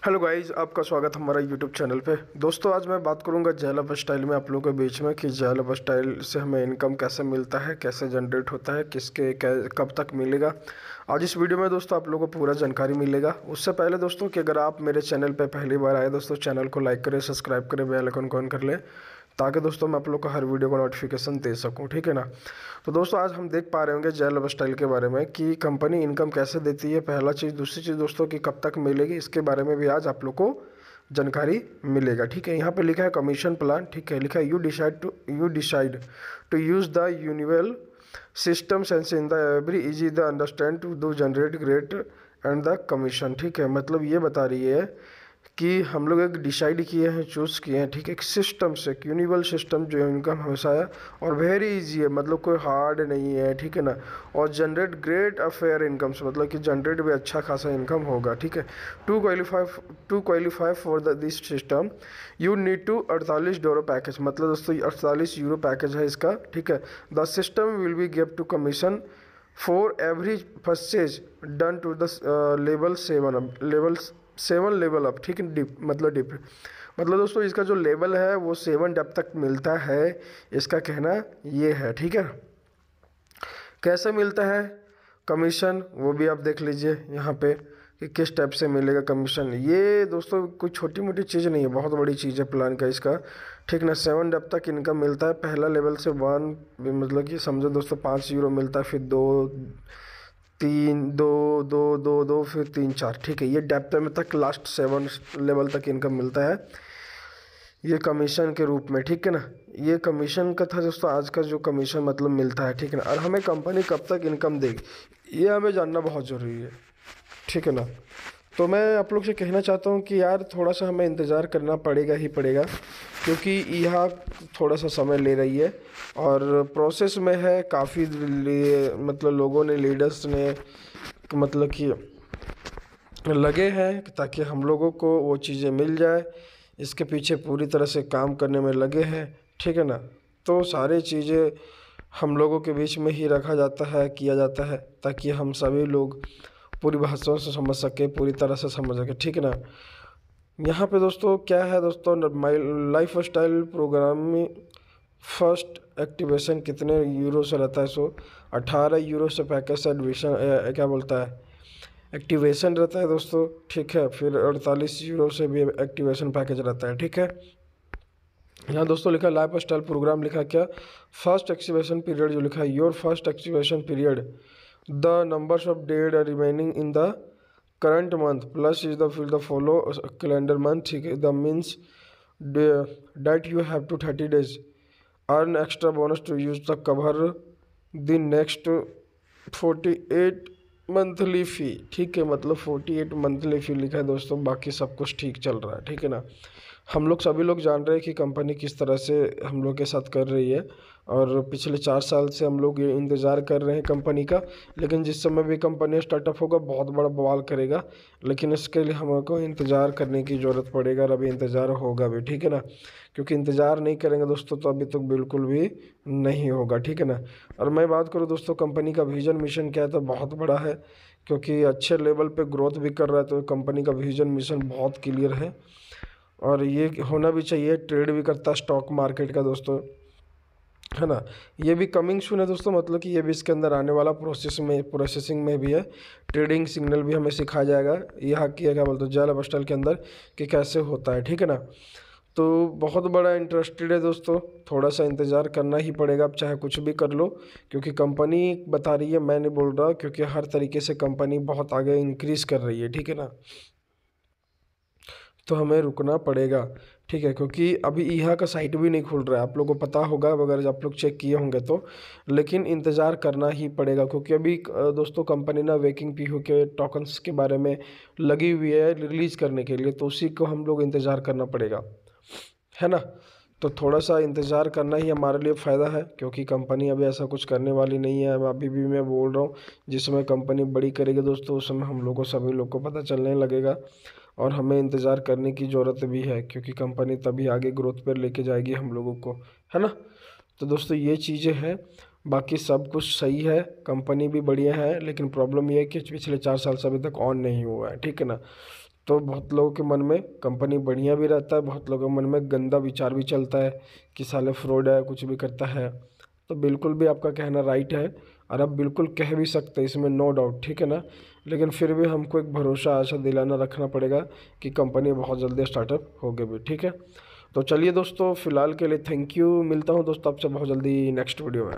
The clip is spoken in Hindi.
हेलो गाइस, आपका स्वागत हमारा यूट्यूब चैनल पे। दोस्तों, आज मैं बात करूंगा जेल लाइफ स्टाइल में आप लोगों के बीच में कि जेल लाइफ स्टाइल से हमें इनकम कैसे मिलता है, कैसे जनरेट होता है, कब तक मिलेगा। आज इस वीडियो में दोस्तों आप लोगों को पूरा जानकारी मिलेगा। उससे पहले दोस्तों कि अगर आप मेरे चैनल पे पहली बार आए दोस्तों, चैनल को लाइक करें, सब्सक्राइब करें, बेल आइकन को ऑन कर लें ताकि दोस्तों मैं आप लोग को हर वीडियो का नोटिफिकेशन दे सकूं, ठीक है ना। तो दोस्तों आज हम देख पा रहे होंगे जेल लाइफ स्टाइल के बारे में कि कंपनी इनकम कैसे देती है, पहला चीज़। दूसरी चीज़ दोस्तों कि कब तक मिलेगी, इसके बारे में भी आज आप लोग को जानकारी मिलेगा, ठीक है। यहाँ पे लिखा है कमीशन प्लान, ठीक है। लिखा है you decide to use the universal system sense in the every easy the understand to do generate great and the commission, ठीक है। मतलब ये बता रही है कि हम लोग एक डिसाइड किए हैं, चूज़ किए हैं, ठीक है, एक सिस्टम से, यूनिवल सिस्टम जो इनकम हमेशा है और वेरी इजी है, मतलब कोई हार्ड नहीं है, ठीक है ना। और जनरेट ग्रेट अफेयर इनकम से मतलब कि जनरेट भी अच्छा खासा इनकम होगा, ठीक है। To qualify for this system you need to $48 package, मतलब दोस्तों 48 यूरो पैकेज है इसका, ठीक है। The system will be give to commission for every purchase done to the level up, ठीक है। मतलब दोस्तों इसका जो लेवल है वो 7 डेप तक मिलता है, इसका कहना ये है, ठीक है। कैसे मिलता है कमीशन वो भी आप देख लीजिए यहाँ पे कि किस टाइप से मिलेगा कमीशन। ये दोस्तों कोई छोटी मोटी चीज़ नहीं है, बहुत बड़ी चीज़ है प्लान का इसका, ठीक ना। 7 डेप तक इनकम मिलता है। पहला लेवल से 1 मतलब कि समझो दोस्तों 5 यूरो मिलता है, फिर 2 3 2 2 2 2 फिर 3 4, ठीक है। ये डेप्थ में तक लास्ट 7 लेवल तक इनकम मिलता है ये कमीशन के रूप में, ठीक है ना। ये कमीशन का था दोस्तों आज का जो कमीशन मतलब मिलता है, ठीक है ना। और हमें कंपनी कब तक इनकम देगी ये हमें जानना बहुत ज़रूरी है, ठीक है ना। तो मैं आप लोग से कहना चाहता हूँ कि यार थोड़ा सा हमें इंतज़ार करना पड़ेगा ही पड़ेगा, क्योंकि यहाँ थोड़ा सा समय ले रही है और प्रोसेस में है काफ़ी। मतलब लोगों ने, लीडर्स ने मतलब कि लगे हैं ताकि हम लोगों को वो चीज़ें मिल जाए, इसके पीछे पूरी तरह से काम करने में लगे हैं, ठीक है ना। तो सारी चीज़ें हम लोगों के बीच में ही रखा जाता है, किया जाता है, ताकि हम सभी लोग पूरी भाषाओं से समझ सके, पूरी तरह से समझ सके, ठीक है ना। यहाँ पे दोस्तों क्या है दोस्तों, माई लाइफ स्टाइल प्रोग्राम में फर्स्ट एक्टिवेशन कितने यूरो से रहता है, 18 यूरो से पैकेज से एडमिशन क्या बोलता है एक्टिवेशन रहता है दोस्तों, ठीक है। फिर 48 यूरो से भी एक्टिवेशन पैकेज रहता है, ठीक है। यहाँ दोस्तों लिखा लाइफ स्टाइल प्रोग्राम, लिखा क्या फर्स्ट एक्टिवेशन पीरियड, जो लिखा है your first activation period the numbers of dead remaining in the current month plus is the fill the follow calendar month, ठीक है। The means date you have to 30 days earn extra bonus to use the cover the next 48 monthly fee, ठीक है। मतलब 48 मंथली फ़ी लिखा है दोस्तों, बाकी सब कुछ ठीक चल रहा है, ठीक है ना। हम लोग सभी लोग जान रहे हैं कि कंपनी किस तरह से हम लोग के साथ कर रही है और पिछले 4 साल से हम लोग ये इंतज़ार कर रहे हैं कंपनी का। लेकिन जिस समय भी कंपनी स्टार्टअप होगा बहुत बड़ा बवाल करेगा, लेकिन इसके लिए हमको इंतज़ार करने की ज़रूरत पड़ेगा और अभी इंतज़ार होगा भी, ठीक है ना। क्योंकि इंतज़ार नहीं करेंगे दोस्तों तो अभी तक बिल्कुल भी नहीं होगा, ठीक है ना। और मैं बात करूँ दोस्तों कंपनी का विज़न मिशन क्या है, तो बहुत बड़ा है, क्योंकि अच्छे लेवल पे ग्रोथ भी कर रहा है, तो कंपनी का विज़न मिशन बहुत क्लियर है और ये होना भी चाहिए। ट्रेड भी करता है स्टॉक मार्केट का दोस्तों, है ना। ये भी कमिंग सून है दोस्तों, मतलब कि ये भी इसके अंदर आने वाला प्रोसेसिंग में भी है। ट्रेडिंग सिग्नल भी हमें सिखाया जाएगा यहाँ की क्या बोलते हैं जेल लाइफ स्टाइल के अंदर कि कैसे होता है, ठीक है ना। तो बहुत बड़ा इंटरेस्टेड है दोस्तों, थोड़ा सा इंतज़ार करना ही पड़ेगा, आप चाहे कुछ भी कर लो, क्योंकि कंपनी बता रही है, मैं नहीं बोल रहा, क्योंकि हर तरीके से कंपनी बहुत आगे इंक्रीज़ कर रही है, ठीक है ना। तो हमें रुकना पड़ेगा, ठीक है, क्योंकि अभी यहाँ का साइट भी नहीं खुल रहा है, आप लोगों को पता होगा अगर आप लोग चेक किए होंगे तो। लेकिन इंतज़ार करना ही पड़ेगा, क्योंकि अभी दोस्तों कंपनी ना वेकिंग पीयू के टोकन्स के बारे में लगी हुई है रिलीज़ करने के लिए, तो उसी को हम लोग इंतज़ार करना पड़ेगा, है ना। तो थोड़ा सा इंतज़ार करना ही हमारे लिए फ़ायदा है, क्योंकि कंपनी अभी ऐसा कुछ करने वाली नहीं है। अभी भी मैं बोल रहा हूँ, जिस समय कंपनी बड़ी करेगी दोस्तों उस समय हम लोग को, सभी लोग को पता चलने लगेगा और हमें इंतज़ार करने की ज़रूरत भी है, क्योंकि कंपनी तभी आगे ग्रोथ पर लेके जाएगी हम लोगों को, है ना। तो दोस्तों ये चीज़ें हैं, बाकी सब कुछ सही है, कंपनी भी बढ़िया है, लेकिन प्रॉब्लम ये है कि पिछले 4 साल से अभी तक ऑन नहीं हुआ है, ठीक है ना। तो बहुत लोगों के मन में कंपनी बढ़िया भी रहता है, बहुत लोगों के मन में गंदा विचार भी चलता है कि साले फ्रॉड है, कुछ भी करता है। तो बिल्कुल भी आपका कहना राइट है, और आप बिल्कुल कह भी सकते हैं इसमें, नो डाउट, ठीक है ना। लेकिन फिर भी हमको एक भरोसा, आशा दिलाना रखना पड़ेगा कि कंपनी बहुत जल्दी स्टार्टअप होगी भी, ठीक है। तो चलिए दोस्तों, फिलहाल के लिए थैंक यू। मिलता हूँ दोस्तों आपसे बहुत जल्दी नेक्स्ट वीडियो में।